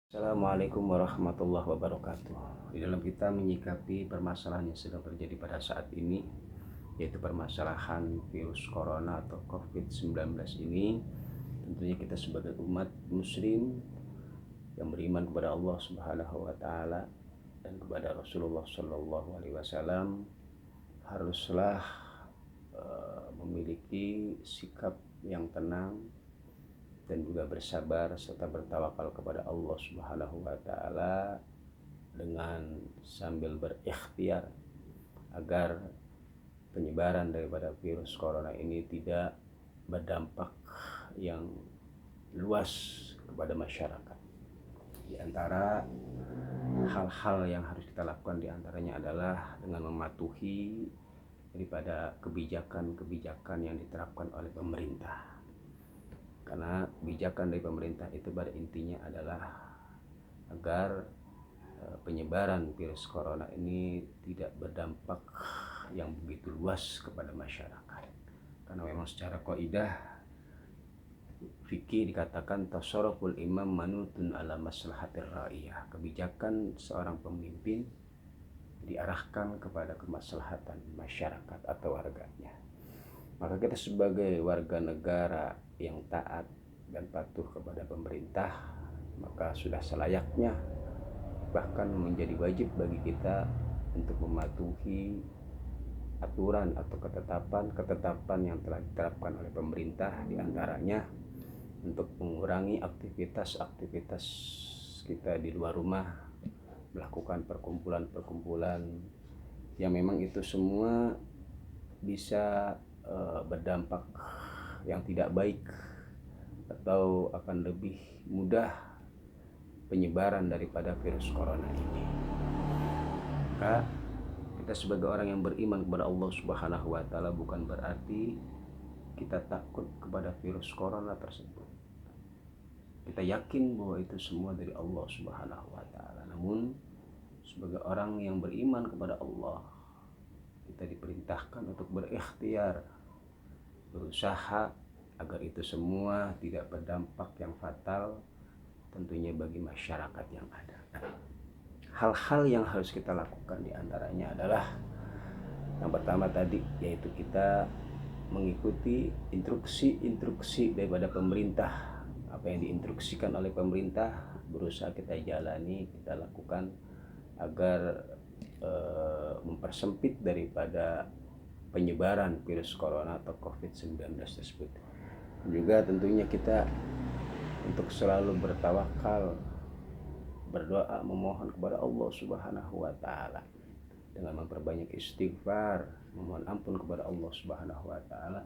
Assalamualaikum warahmatullahi wabarakatuh. Di dalam kita menyikapi permasalahan yang sedang terjadi pada saat ini, yaitu permasalahan virus corona atau COVID-19 ini, tentunya kita sebagai umat muslim yang beriman kepada Allah Subhanahu wa taala dan kepada Rasulullah Shallallahu alaihi wasallam haruslah memiliki sikap yang tenang dan juga bersabar serta bertawakal kepada Allah Subhanahu wa taala dengan sambil berikhtiar agar penyebaran daripada virus corona ini tidak berdampak yang luas kepada masyarakat. Di antara hal-hal yang harus kita lakukan di antaranya adalah dengan mematuhi daripada kebijakan-kebijakan yang diterapkan oleh pemerintah. Karena kebijakan dari pemerintah itu pada intinya adalah agar penyebaran virus corona ini tidak berdampak yang begitu luas kepada masyarakat. Karena memang secara kaidah fikih dikatakan tasarruful imam manutun ala maslahatir ra'iyah. Kebijakan seorang pemimpin diarahkan kepada kemaslahatan masyarakat atau warganya. Maka kita sebagai warga negara yang taat dan patuh kepada pemerintah, maka sudah selayaknya bahkan menjadi wajib bagi kita untuk mematuhi aturan atau ketetapan yang telah diterapkan oleh pemerintah, diantaranya untuk mengurangi aktivitas kita di luar rumah, melakukan perkumpulan-perkumpulan yang memang itu semua bisa berdampak yang tidak baik atau akan lebih mudah penyebaran daripada virus corona ini. Maka kita sebagai orang yang beriman kepada Allah Subhanahu wa taala bukan berarti kita takut kepada virus corona tersebut. Kita yakin bahwa itu semua dari Allah Subhanahu wa taala. Namun sebagai orang yang beriman kepada Allah, kita diperintahkan untuk berikhtiar, berusaha agar itu semua tidak berdampak yang fatal tentunya bagi masyarakat yang ada. Hal-hal yang harus kita lakukan diantaranya adalah yang pertama tadi, yaitu kita mengikuti instruksi daripada pemerintah. Apa yang diinstruksikan oleh pemerintah berusaha kita jalani, kita lakukan agar mempersempit daripada penyebaran virus corona atau COVID-19 tersebut. Juga tentunya kita untuk selalu bertawakal, berdoa, memohon kepada Allah Subhanahu wa taala dengan memperbanyak istighfar, memohon ampun kepada Allah Subhanahu wa taala.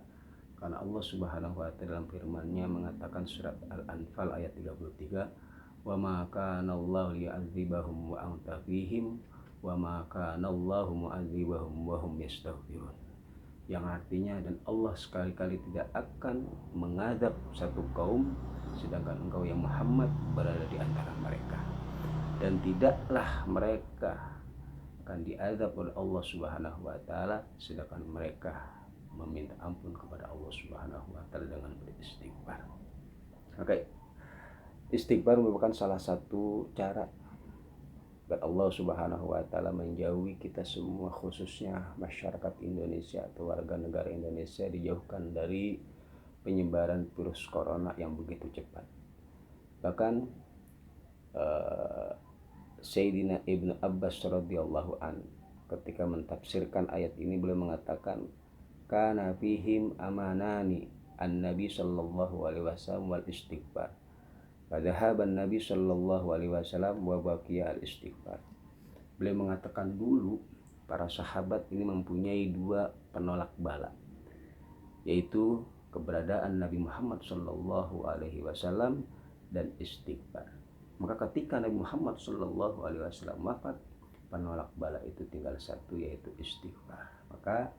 Karena Allah Subhanahu wa taala dalam firman-Nya mengatakan surat Al-Anfal ayat 33, "Wa ma kana Allahu liyu'adzibahum wa anta fihim wa ma kana Allahu mu'adzibahum wa hum yastaghfirun." Yang artinya, dan Allah sekali-kali tidak akan mengadab satu kaum sedangkan engkau yang Muhammad berada di antara mereka, dan tidaklah mereka akan diazab oleh Allah Subhanahu wa taala sedangkan mereka meminta ampun kepada Allah Subhanahu wa taala dengan beristighfar. Oke. Istighfar merupakan salah satu cara agar Allah Subhanahu wa taala menjauhi kita semua, khususnya masyarakat Indonesia atau warga negara Indonesia, dijauhkan dari penyebaran virus corona yang begitu cepat. Bahkan Sayyidina Ibnu Abbas radhiyallahu an ketika mentafsirkan ayat ini beliau mengatakan, kana fihim amanani an-nabi sallallahu alaihi wasallam wal istighfar. Padhahaban Nabi sallallahu alaihi wasallam wa baqiya al-istighfar. Beliau mengatakan dulu para sahabat ini mempunyai dua penolak bala, yaitu keberadaan Nabi Muhammad sallallahu alaihi wasallam dan istighfar. Maka ketika Nabi Muhammad sallallahu alaihi wasallam wafat, penolak bala itu tinggal satu, yaitu istighfar. Maka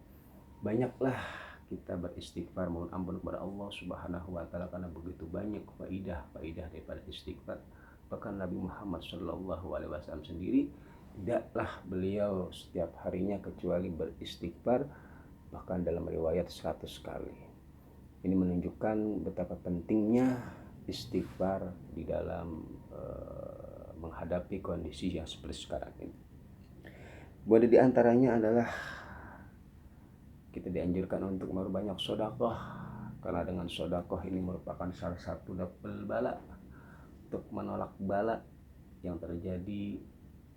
banyaklah kita beristighfar, mohon ampun kepada Allah Subhanahu wa taala, karena begitu banyak faidah daripada istighfar. Bahkan Nabi Muhammad sallallahu alaihi wasallam sendiri tidaklah beliau setiap harinya kecuali beristighfar, bahkan dalam riwayat 100 kali. Ini menunjukkan betapa pentingnya istighfar di dalam menghadapi kondisi yang seperti sekarang ini. Boleh di antaranya adalah kita dianjurkan untuk memperbanyak sedekah, karena dengan sedekah ini merupakan salah satu dapul bala, untuk menolak bala yang terjadi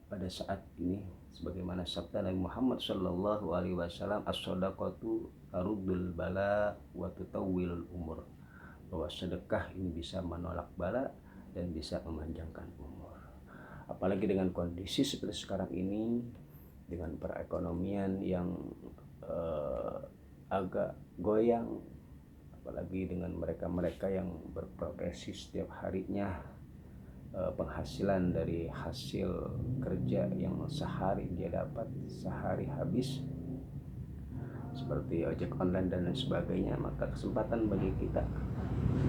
pada saat ini, sebagaimana sabda Nabi Muhammad sallallahu alaihi wasallam, as-shadaqatu taruddul bala wa tutawwilul umur, bahwa sedekah ini bisa menolak bala dan bisa memanjangkan umur. Apalagi dengan kondisi seperti sekarang ini, dengan perekonomian yang agak goyang, apalagi dengan mereka-mereka yang berprofesi setiap harinya penghasilan dari hasil kerja yang sehari dia dapat, sehari habis, seperti ojek online dan lain sebagainya, maka kesempatan bagi kita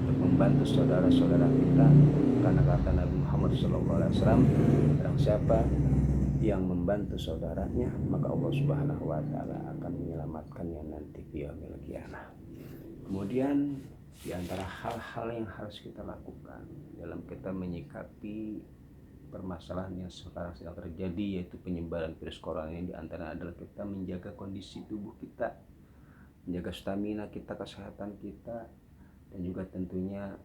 untuk membantu saudara-saudara kita, karena kata Nabi Muhammad SAW, barang siapa yang membantu saudaranya, maka Allah Subhanahu wa taala akan menyelamatkannya nanti di yaumil qiyamah. Kemudian di antara hal-hal yang harus kita lakukan dalam kita menyikapi permasalahan yang sekarang sedang terjadi, yaitu penyebaran virus corona ini, di antara adalah kita menjaga kondisi tubuh kita, menjaga stamina kita, kesehatan kita, dan juga tentunya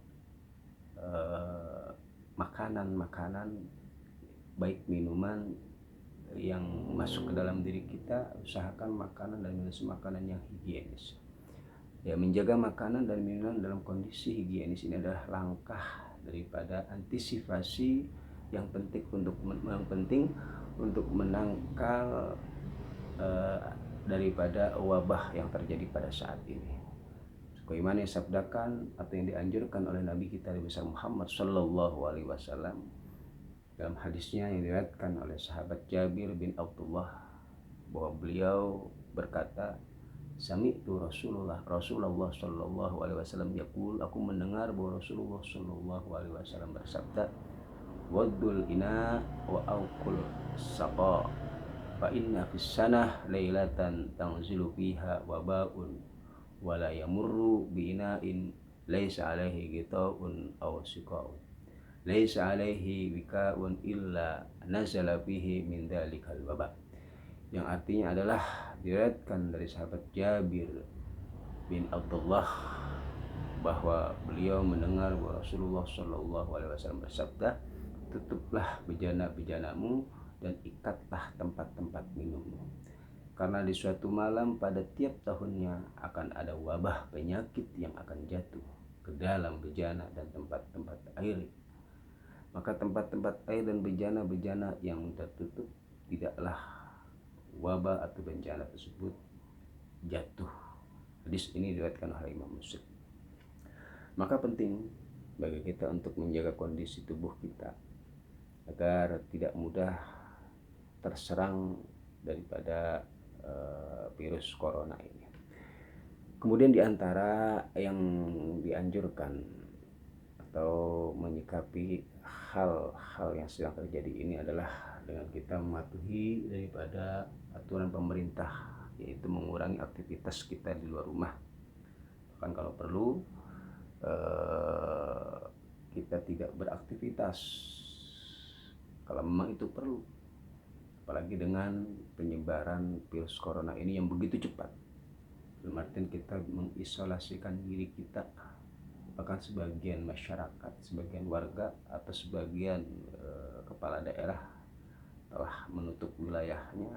makanan-makanan, baik minuman yang masuk ke dalam diri kita, usahakan makanan dan minuman makanan yang higienis. Ya, menjaga makanan dan minuman dalam kondisi higienis ini adalah langkah daripada antisipasi yang penting untuk menangkal daripada wabah yang terjadi pada saat ini. Sebagaimana yang disabdakan atau yang dianjurkan oleh Nabi kita Nabi besar Muhammad sallallahu alaihi wasallam dalam hadisnya yang diriwayatkan oleh sahabat Jabir bin Abdullah, bahwa beliau berkata, sami'tu Rasulullah sallallahu alaihi wasallam yaqul, aku mendengar bahwa Rasulullah sallallahu alaihi wasallam bersabda, waddul ina wa auqul saqa, fa inna fis sanah lailatan tanzilu fiha wabaun wa la yamurru bi ina'in laisa alaihi ghitaun aw siqaun, laisa alaihi wikaun illa nazala fihi min dalikal waba. Yang artinya adalah diriwayatkan dari sahabat Jabir bin Abdullah bahwa beliau mendengar bahwa Rasulullah sallallahu alaihi wasallam bersabda, tutuplah bejana-bejanamu dan ikatlah tempat-tempat minummu, karena di suatu malam pada tiap tahunnya akan ada wabah penyakit yang akan jatuh ke dalam bejana dan tempat-tempat air. Maka tempat-tempat air dan bejana-bejana yang tertutup, tidaklah wabah atau bencana tersebut jatuh. Hadis ini diriwayatkan oleh Imam Muslim. Maka penting bagi kita untuk menjaga kondisi tubuh kita agar tidak mudah terserang daripada virus corona ini. Kemudian di antara yang dianjurkan atau menyikapi hal-hal yang sedang terjadi ini adalah dengan kita mematuhi daripada aturan pemerintah, yaitu mengurangi aktivitas kita di luar rumah. Bahkan kalau perlu kita tidak beraktivitas kalau memang itu perlu, apalagi dengan penyebaran virus corona ini yang begitu cepat. Dalam artian kita mengisolasikan diri kita, bahkan sebagian masyarakat, sebagian warga atau sebagian kepala daerah telah menutup wilayahnya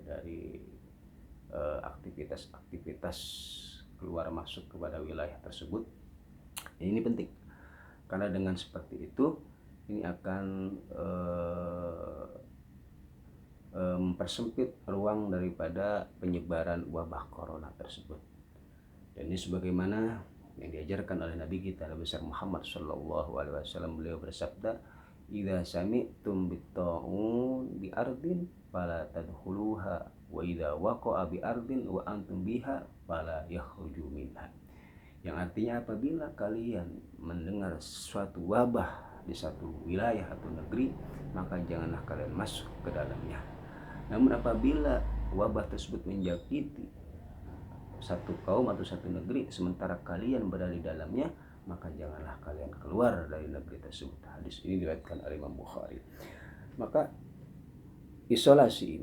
dari aktivitas-aktivitas keluar masuk kepada wilayah tersebut. Ini penting, karena dengan seperti itu ini akan mempersempit ruang daripada penyebaran wabah corona tersebut. Dan ini sebagaimana yang diajarkan oleh Nabi kita Nabi besar Muhammad sallallahu alaihi wasallam, beliau bersabda, idza sami'tum bit-ta'un bi ardin fala tadkhuluha wa idza waqa'a bi ardin wa antum biha fala yakhruju minha. Yang artinya apabila kalian mendengar suatu wabah di satu wilayah atau negeri, maka janganlah kalian masuk ke dalamnya. Namun apabila wabah tersebut menjangkiti satu kaum atau satu negeri sementara kalian berada di dalamnya, maka janganlah kalian keluar dari negeri tersebut. Hadis ini diriwayatkan oleh Imam Bukhari. Maka isolasi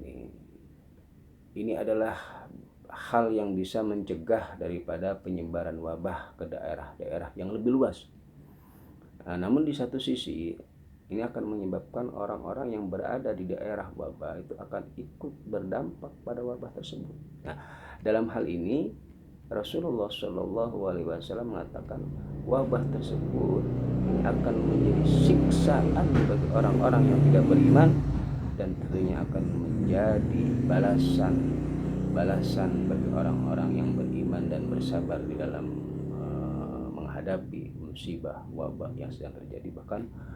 ini adalah hal yang bisa mencegah daripada penyebaran wabah ke daerah-daerah yang lebih luas. Namun di satu sisi ini akan menyebabkan orang-orang yang berada di daerah wabah itu akan ikut berdampak pada wabah tersebut. Nah, dalam hal ini Rasulullah Shallallahu Alaihi Wasallam mengatakan wabah tersebut akan menjadi siksaan bagi orang-orang yang tidak beriman, dan tentunya akan menjadi balasan bagi orang-orang yang beriman dan bersabar di dalam menghadapi musibah wabah yang sedang terjadi. Bahkan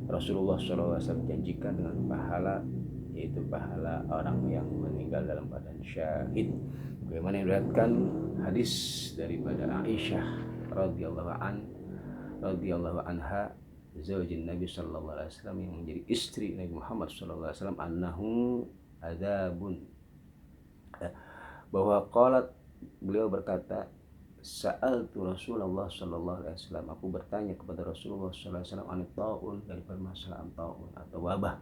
Rasulullah SAW janjikan dengan pahala, yaitu pahala orang yang meninggal dalam keadaan syahid. Bagaimana diriwayatkan hadis daripada Aisyah radhiyallahu anha, zaujin Nabi sallallahu alaihi wasallam, yang menjadi istri Nabi Muhammad sallallahu alaihi wasallam, annahu adzabun, bahwa qalat, beliau berkata, sa'altu Rasulullah sallallahu alaihi wasallam, aku bertanya kepada Rasulullah sallallahu alaihi wasallam, anit taun, dari permasalahan taun atau wabah.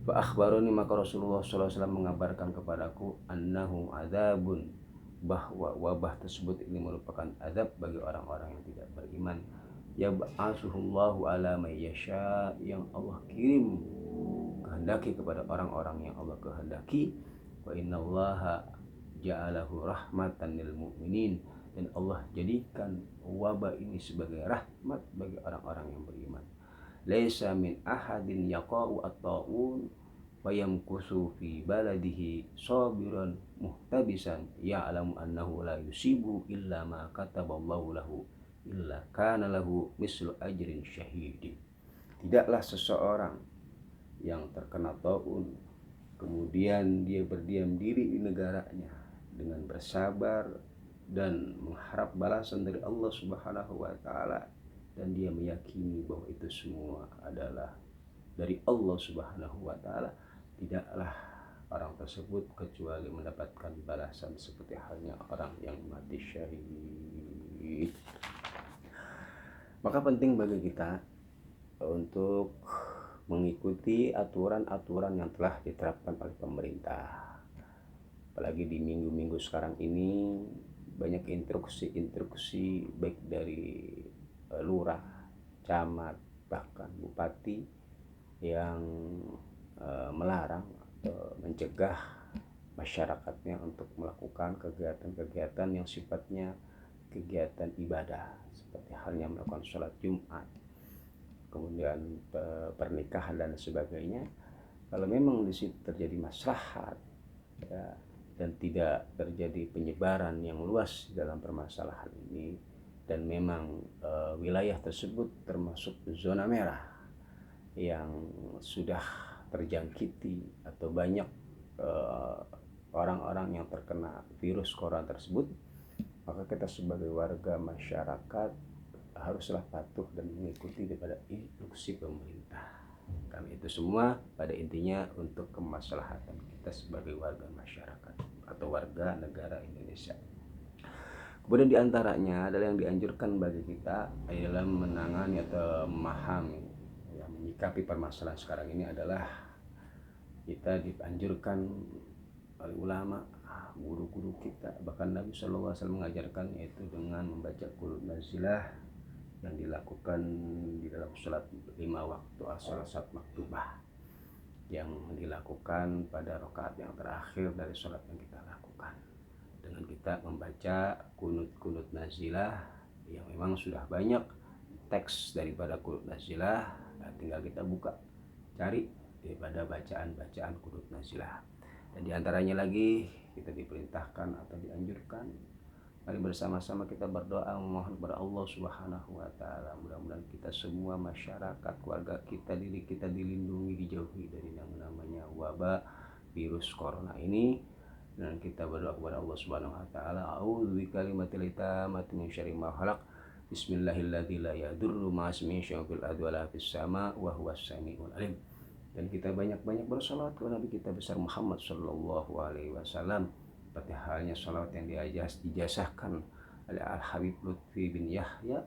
Fa akhbaroni, maka Rasulullah sallallahu alaihi wasallam mengabarkan kepadaku, annahu adzabun, bahwa wabah tersebut ini merupakan azab bagi orang-orang yang tidak beriman. Yab'asuhullahu ala may yasha, yang Allah kirim kehendaki kepada orang-orang yang Allah kehendaki. Wa innallaha ja'alahu rahmatan lil mu'minin, dan Allah jadikan wabah ini sebagai rahmat bagi orang-orang yang beriman. Laisa min ahadin yaqa'u at-ta'un wa yamkusu fi baladihi sabiran muhtabisan ya'lamu annahu la yusibu illa ma kataballahu lahu illa kana lahu mislu ajrin syahidi. Tidaklah seseorang yang terkena ta'un kemudian dia berdiam diri di negaranya dengan bersabar dan mengharap balasan dari Allah Subhanahu wa taala, dan dia meyakini bahwa itu semua adalah dari Allah Subhanahu wa taala, tidaklah orang tersebut kecuali mendapatkan balasan seperti halnya orang yang mati syahid. Maka penting bagi kita untuk mengikuti aturan-aturan yang telah diterapkan oleh pemerintah. Apalagi di minggu-minggu sekarang ini banyak instruksi baik dari lurah, camat, bahkan bupati yang melarang atau mencegah masyarakatnya untuk melakukan kegiatan-kegiatan yang sifatnya kegiatan ibadah, seperti halnya melakukan sholat Jumat, kemudian pernikahan dan sebagainya. Kalau memang di situ terjadi maslahat, ya, dan tidak terjadi penyebaran yang luas dalam permasalahan ini, dan memang wilayah tersebut termasuk zona merah yang sudah terjangkiti atau banyak orang-orang yang terkena virus corona tersebut, maka kita sebagai warga masyarakat haruslah patuh dan mengikuti daripada instruksi pemerintah. Karena itu semua pada intinya untuk kemaslahatan kita sebagai warga masyarakat atau warga negara Indonesia. Kemudian diantaranya adalah yang dianjurkan bagi kita dalam menangani atau memahami, ya, menyikapi permasalahan sekarang ini adalah kita dianjurkan oleh ulama, guru-guru kita, bahkan Nabi Shallallahu Alaihi Wasallam mengajarkan, yaitu dengan membaca qul nazilah yang dilakukan di dalam sholat 5 waktu as-sholat maktubah yang dilakukan pada rakaat yang terakhir dari sholat yang kita lakukan, dengan kita membaca kunut nazilah yang memang sudah banyak teks daripada kunut nazilah. Tinggal kita buka, cari daripada bacaan kunut nazilah. Dan diantaranya lagi kita diperintahkan atau dianjurkan, mari bersama-sama kita berdoa memohon kepada Allah Subhanahu wa taala, mudah-mudahan kita semua masyarakat, keluarga kita, diri kita dilindungi, dijauhi dari yang namanya wabah virus corona ini. Dan kita berdoa kepada Allah Subhanahu wa taala, a'udzu bikalimatil tammati min syarri ma khalaq, bismillahilladzi la yadurru ma'asmihi syai'un fil ardi wa la fis sama' wa huwas samiul alim. Dan kita banyak-banyak bersalawat kepada Nabi kita besar Muhammad sallallahu alaihi wasallam, seperti halnya salawat yang dijazahkan oleh Al-Habib Lutfi bin Yahya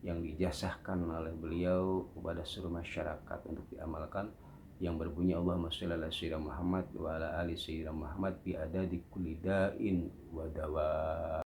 yang dijasahkan oleh beliau kepada seluruh masyarakat untuk diamalkan, yang berbunyi Allahumma sholli ala sayyidina Muhammad wa ala ali sayyidina Muhammad bi adadi kulli da'in wa dawa.